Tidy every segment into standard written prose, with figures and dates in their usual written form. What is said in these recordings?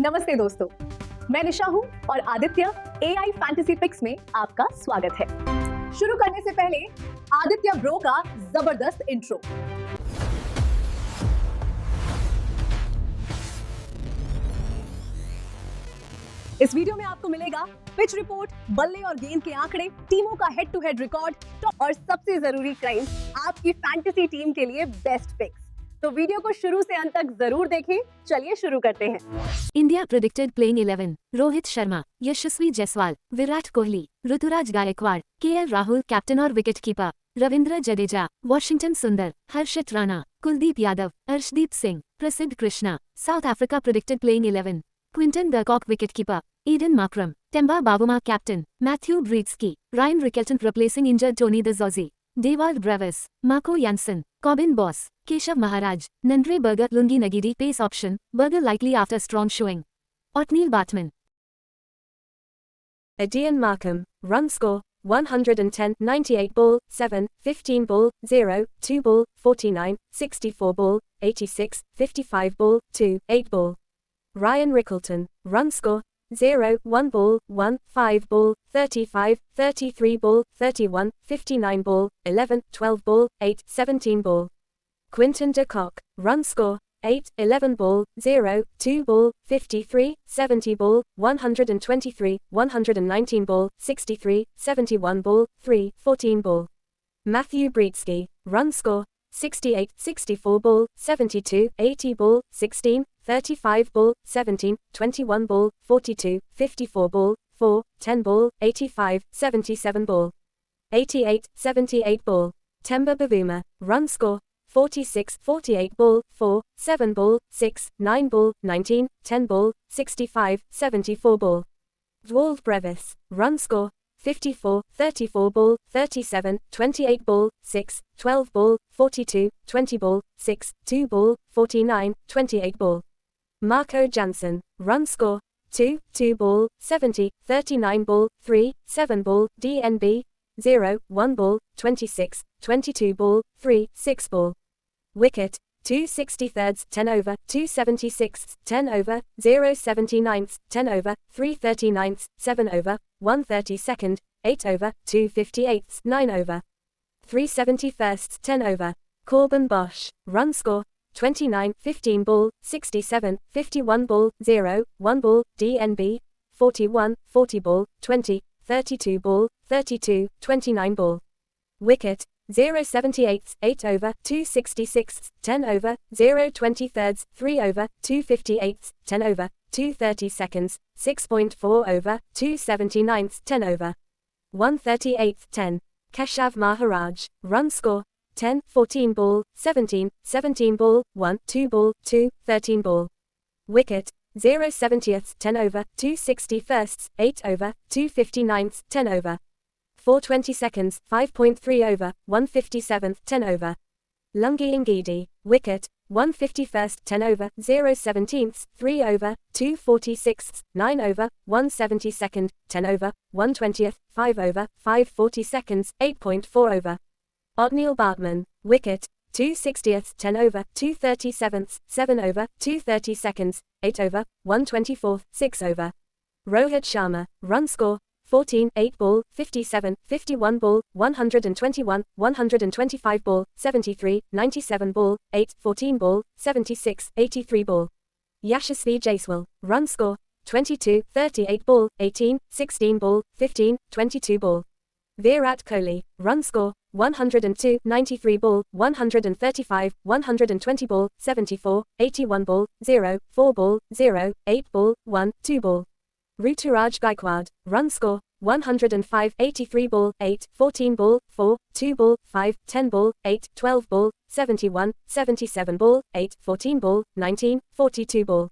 नमस्ते दोस्तों, मैं निशा हूं और आदित्य AI फैंटेसी पिक्स में आपका स्वागत है। शुरू करने से पहले आदित्य ब्रो का जबरदस्त इंट्रो। इस वीडियो में आपको मिलेगा पिच रिपोर्ट, बल्ले और गेंद के आंकड़े, टीमों का हेड टू हेड रिकॉर्ड और सबसे जरूरी क्राइम, आपकी फैंटेसी टीम के लिए बेस्ट पिक्स। तो वीडियो को शुरू से अंत तक जरूर देखें। चलिए शुरू करते हैं। India predicted playing 11, Rohit Sharma, Yashasvi Jaiswal, Virat Kohli, Ruturaj Gaikwad, KL Rahul captain और wicket keeper, Ravindra Jadeja, Washington Sundar, Harshit Rana, Kuldeep Yadav, Arshdeep Singh, Prasidh Krishna. South Africa predicted playing 11, Quinton de Kock wicket keeper, Aiden Markram, Temba Bavuma captain, Matthew Breetzke, Ryan Rickelton replacing injured Tony de ज़ॉज़ी, Dewald Brevis, Marco Jansen, Corbin Bosch, Keshav Maharaj, Nandre Burger Lungi Ngidi pace option, burger likely after strong showing. Otniel Batman. Ian Markham, run score, 110, 98 ball, 7, 15 ball, 0, 2 ball, 49, 64 ball, 86, 55 ball, 2, 8 ball. Ryan Rickleton, run score, 0, 1 ball, 1, 5 ball, 35, 33 ball, 31, 59 ball, 11, 12 ball, 8, 17 ball. Quinton de Kock, run score, 8, 11 ball, 0, 2 ball, 53, 70 ball, 123, 119 ball, 63, 71 ball, 3, 14 ball. Matthew Breetsky, run score, 68, 64 ball, 72, 80 ball, 16, 35 ball, 17, 21 ball, 42, 54 ball, 4, 10 ball, 85, 77 ball. 88, 78 ball. Temba Bavuma, run score, 46, 48 ball, 4, 7 ball, 6, 9 ball, 19, 10 ball, 65, 74 ball. Dwald Brevis, run score, 54, 34 ball, 37, 28 ball, 6, 12 ball, 42, 20 ball, 6, 2 ball, 49, 28 ball. Marco Jansen, run score, 2, 2 ball, 70, 39 ball, 3, 7 ball, DNB, 0, 1 ball, 26, 22 ball, 3, 6 ball. Wicket, 260 thirds, 10 over, 276, 10 over, 079, 10 over, 339, 7 over, 130 second, 8 over, 258, 9 over. 370 firsts, 10 over. Corbin Bosch, run score, 29, 15 ball, 67, 51 ball, 0, 1 ball, DNB, 41, 40 ball, 20, 32 ball, 32, 29 ball. Wicket, 078, 8 over, 266, 10 over, 020 thirds, 3 over, 258, 10 over, 230 seconds, 6.4 over, 279, 10 over. 138, 10. Keshav Maharaj, run score, 10, 14 ball, 17, 17 ball, 1, 2 ball, 2, 13 ball. Wicket, 0/70th, 10 over, 260 firsts, 8 over, 259th, 10 over. 420 seconds, 5.3 over, 157th, 10 over. Lungi Ngidi, wicket, 151st, 10 over, 0/17th, 3 over, 246th, 9 over, 172nd, 10 over, 120th, 5 over, 540 seconds, 8.4 over. Otniel Batman, wicket, 260th, 10 over, 237th, 7 over, 230 seconds, 8 over, 124th, 6 over. Rohit Sharma, run score, 14, 8 ball, 57, 51 ball, 121, 125 ball, 73, 97 ball, 8, 14 ball, 76, 83 ball. Yashasvi Jaiswal, run score, 22, 38 ball, 18, 16 ball, 15, 22 ball. Virat Kohli, run score, 102, 93 ball, 135, 120 ball, 74, 81 ball, 0, 4 ball, 0, 8 ball, 1, 2 ball. Ruturaj Gaikwad, run score, 105, 83 ball, 8, 14 ball, 4, 2 ball, 5, 10 ball, 8, 12 ball, 71, 77 ball, 8, 14 ball, 19, 42 ball.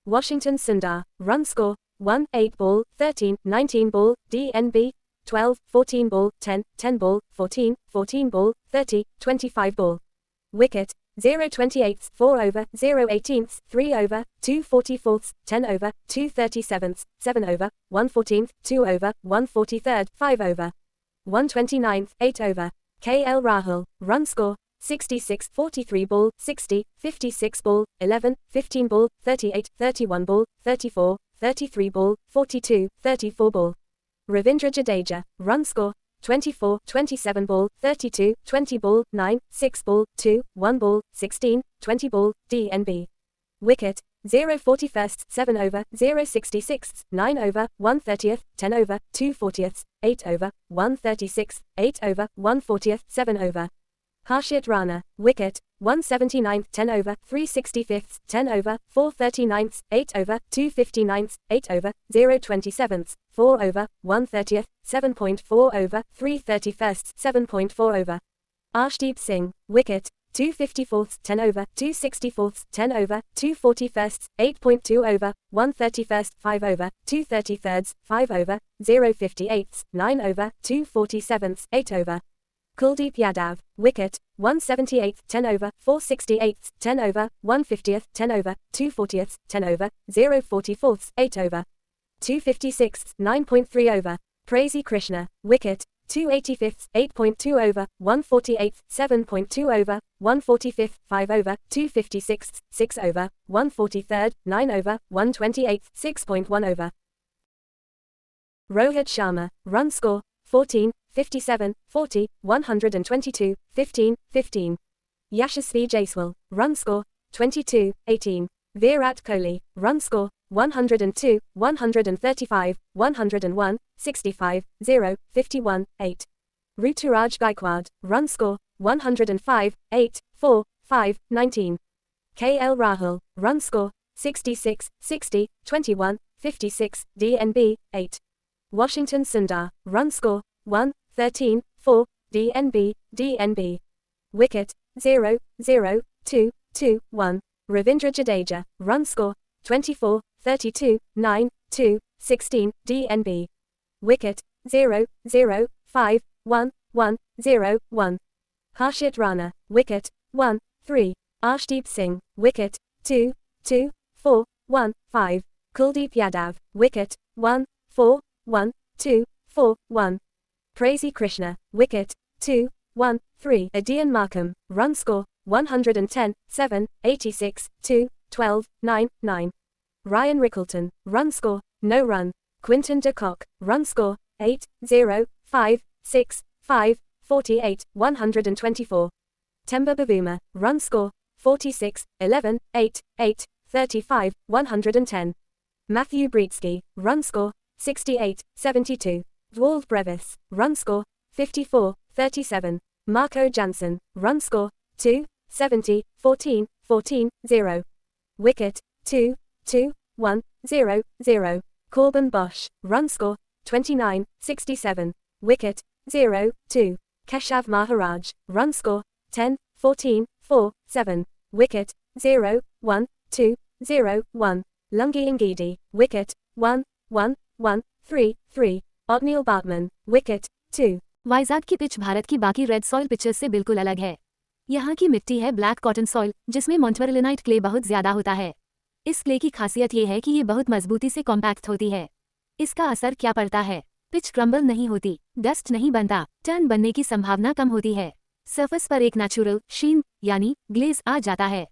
Washington Sundar, run score, 1, 8 ball, 13, 19 ball, DNB, 12, 14 ball, 10, 10 ball, 14, 14 ball, 30, 25 ball. Wicket, 0/28, 4 over, 0/18, 3 over, 244, 10 over, 237, 7 over, 114, 2 over, 143, 5 over. 129, 8 over. KL Rahul, run score, 66, 43 ball, 60, 56 ball, 11, 15 ball, 38, 31 ball, 34, 33 ball, 42, 34 ball. Ravindra Jadeja, run score, 24, 27 ball, 32, 20 ball, 9, 6 ball, 2, 1 ball, 16, 20 ball, DNB. Wicket, 0 41st, 7 over, 0 66th, 9 over, 1 30th, 10 over, 2 40ths, 8 over, 1 36th, 8 over, 1 40th, 7 over. Harshit Rana, wicket, 179th, 10 over, 3 65ths, 10 over, 4 39ths, 8 over, 2 59ths, 8 over, 0 27ths, 4 over, 1 30th, 7.4 over, 3 31st, 7.4 over. Arshdeep Singh, wicket, 2 54ths, 10 over, 2 64ths, 10 over, 2 41st, 8.2 over, 1 31st, 5 over, 2 33rds, 5 over, 0 58ths, 9 over, 2 47ths, 8 over. Kuldeep Yadav, wicket, 178th, 10 over, 4 68ths, 10 over, 1 50th, 10 over, 2 40ths, 10 over, 0 44ths, 8 over. 2 56ths, 9.3 over. Praise Krishna, wicket, 2 85ths, 8.2 over, 1 48th, 7.2 over, 1 45th, 5 over, 2 56ths, 6 over, 1 43rd, 9 over, 1 28th, 6.1 over. Rohit Sharma, run score, 14, 57, 40, 122, 15, 15. Yashasvi Jaiswal, run score, 22, 18. Virat Kohli, run score, 102, 135, 101, 65, 0, 51, 8. Ruturaj Gaikwad, run score, 105, 8, 4, 5, 19. KL Rahul, run score, 66, 60, 21, 56, DNB, 8. Washington Sundar, run score, 1, 13, 4, DNB, DNB. Wicket, 0, 0, 2, 2, 1. Ravindra Jadeja, run score, 24, 32, 9, 2, 16, DNB. Wicket, 0, 0, 5, 1, 1, 0, 1. Harshit Rana, wicket, 1, 3. Arshdeep Singh, wicket, 2, 2, 4, 1, 5. Kuldeep Yadav, wicket, 1, 4, 1, 2, 4, 1. Praise Krishna, wicket, 2, 1, 3. Adian Markham, run score, 110, 7, 86, 2, 12, 9, 9. Ryan Rickleton, run score, no run. Quinton de Kock, run score, 8, 0, 5, 6, 5, 48, 124. Temba Bavuma, run score, 46, 11, 8, 8, 35, 110. Matthew Britsky, run score, 68, 72. Dwald Brevis, run score, 54, 37. Marco Jansen, run score, 2, 70, 14, 14, 0. Wicket, 2, 2, 1, 0, 0. Corbin Bosch, run score, 29, 67. Wicket, 0, 2. Keshav Maharaj, run score, 10, 14, 4, 7. Wicket, 0, 1, 2, 0, 1. Lungi Ngidi, wicket, 1, 1, 1, 3, 3. Otniel Bartman, wicket, 2. Vizag की pitch Bharat की बाकी red soil pitches से बिल्कुल अलग है। यहाँ की मिट्टी है ब्लैक कॉटन सॉइल, जिसमें मॉन्टवेरलिनाइट क्ले बहुत ज्यादा होता है। इस क्ले की खासियत ये है कि ये बहुत मजबूती से कॉम्पैक्ट होती है। इसका असर क्या पड़ता है? पिच क्रम्बल नहीं होती, डस्ट नहीं बनता, टर्न बनने की संभावना कम होती है। सरफेस पर एक नेचुरल शीन यानी ग्लेज आ जाता है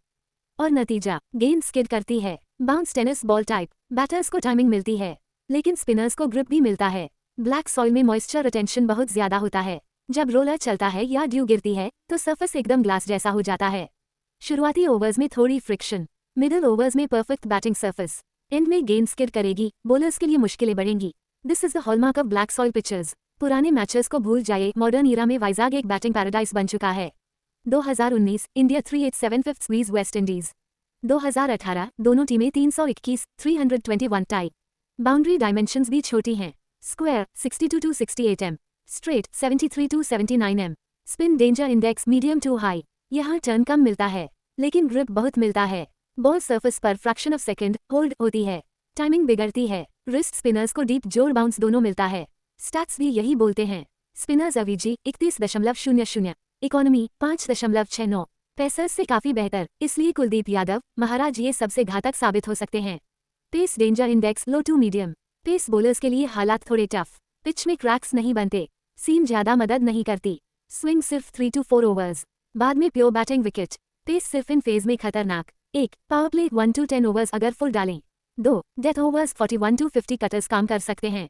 और नतीजा गेंद स्किड करती है। Bounce tennis ball type, batters को टाइमिंग मिलती है लेकिन स्पिनर्स को ग्रिप भी मिलता है। ब्लैक सॉइल में मॉइस्चर रिटेंशन बहुत ज्यादा होता है। जब रोलर चलता है या ड्यू गिरती है तो सरफेस एकदम ग्लास जैसा हो जाता है। शुरुआती ओवर्स में थोड़ी फ्रिक्शन, मिडिल ओवर्स में परफेक्ट बैटिंग सरफेस, एंड में गेंद स्किड करेगी, बॉलर्स के लिए मुश्किलें बढ़ेंगी। This is the hallmark of black soil pitches. पुराने मैचेस को भूल जाइए, मॉडर्न ईरा में वाइजाग एक बैटिंग पैराडाइज बन चुका है। 2019 India 387 5th squeeze West Indies. 2018 दोनों टीमें 321 321 टाई। बाउंड्री डायमेंशंस भी छोटी हैं। Square 62 to 68 m, straight 73 to 79 m, spin danger index medium to high. यहाँ टर्न कम मिलता है लेकिन ग्रिप बहुत मिलता है। बॉल सरफेस पर फ्रैक्शन ऑफ सेकंड होल्ड होती है, टाइमिंग बिगड़ती है। रिस्ट स्पिनर्स को डीप जोर बाउंस दोनों मिलता है। स्टैट्स भी यही बोलते हैं। स्पिनर्स अवीजी 31.00, इकोनॉमी 5.69, पेसर्स से काफी बेहतर, इसलिए कुलदीप यादव महाराज ये सबसे घातक साबित हो सकते हैं। Pace danger index low to medium. Pace bowlers के लिए हालात थोड़े टफ, पिच में क्रैक्स नहीं बनते, सीम ज्यादा मदद नहीं करती, स्विंग सिर्फ 3 to 4 ओवर्स। बाद में प्योर बैटिंग विकेट। पेस सिर्फ इन फेज में खतरनाक। 1 पावर प्ले 1 to 10 ओवर्स अगर फुल डालें। 2 डेथ ओवर्स 41 to 50 कटर्स काम कर सकते हैं,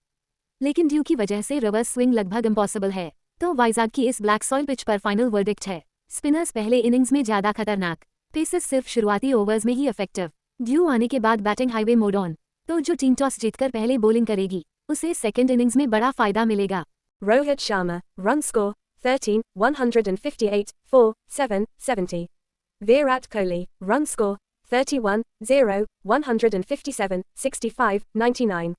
लेकिन ड्यू की वजह से रिवर्स स्विंग लगभग इम्पॉसिबल है। तो वाइजाग की इस ब्लैक सॉइल पिच पर फाइनल वर्डिक्ट है, स्पिनर्स पहले इनिंग्स में ज्यादा खतरनाक, पेसेस सिर्फ शुरुआती ओवर्स में ही इफेक्टिव। ड्यू आने के बाद बैटिंग हाईवे मोड ऑन, तो जो टीम टॉस जीतकर पहले बॉलिंग करेगी उसे सेकंड इनिंग्स में बड़ा फायदा मिलेगा। Rohit Sharma, run score, 13, 158, 4, 7, 70. Virat Kohli, run score, 31, 0, 157, 65, 99.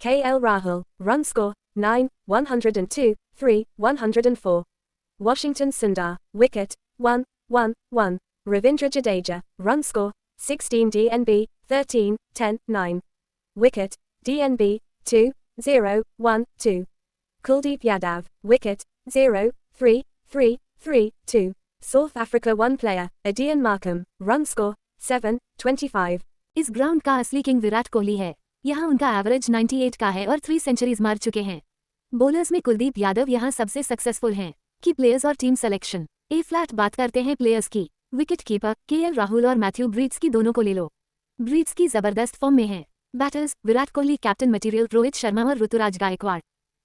KL Rahul, run score, 9, 102, 3, 104. Washington Sundar, wicket, 1, 1, 1. Ravindra Jadeja, run score, 16 DNB, 13, 10, 9. Wicket, DNB, 2, 0, 1, 2. Kuldeep Yadav, wicket, 0, 3, 3, 3, 2. South Africa 1 player, Adian Markham, run score, 7, 25. इस ground का असली king Virat Kohli है। यहाँ उनका average 98 का है और 3 centuries मार चुके हैं। बॉलर्स में कुलदीप यादव यहाँ सबसे सक्सेसफुल हैं। की प्लेयर्स और टीम सिलेक्शन। ए फ्लैट बात करते हैं प्लेयर्स की। विकेट कीपर केएल राहुल और मैथ्यू ब्रीड्स की दोनों को ले लो। ब्रीड्स की जबरदस्त फॉर्म में है। Batters Virat Kohli, captain material Rohit Sharma और Ruturaj Gaikwad.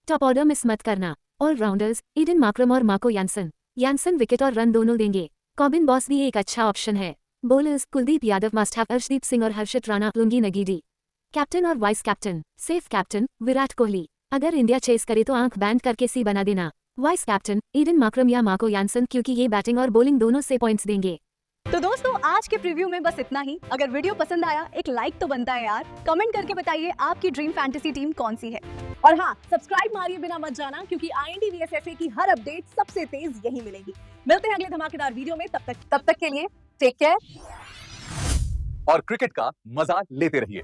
Top order miss मत करना। ऑलराउंडर्स ईडन मार्क्रम और मार्को यानसन विकेट और रन दोनों देंगे। कॉबिन बॉस भी एक अच्छा ऑप्शन है। Bowlers Kuldeep Yadav must have, Arshdeep Singh और Harshit Rana, Lungi Ngidi. Captain और vice captain safe captain Virat Kohli. अगर इंडिया चेस करे तो आंख बैंड करके सी बना देना। वाइस कैप्टन ईडन मार्क्रम या मार्को यानसन, क्योंकि ये बैटिंग और बॉलिंग दोनों से पॉइंट्स देंगे। तो दोस्तों आज के प्रीव्यू में बस इतना ही। अगर वीडियो पसंद आया एक लाइक तो बनता है यार। कमेंट करके बताइए आपकी ड्रीम फैंटेसी टीम कौन सी है। और हाँ, सब्सक्राइब मारिए बिना मत जाना, क्योंकि IND-VSSA की हर अपडेट सबसे तेज यही मिलेगी। मिलते हैं अगले धमाकेदार वीडियो में, तब तक के लिए टेक केयर और क्रिकेट का मजा लेते रहिए।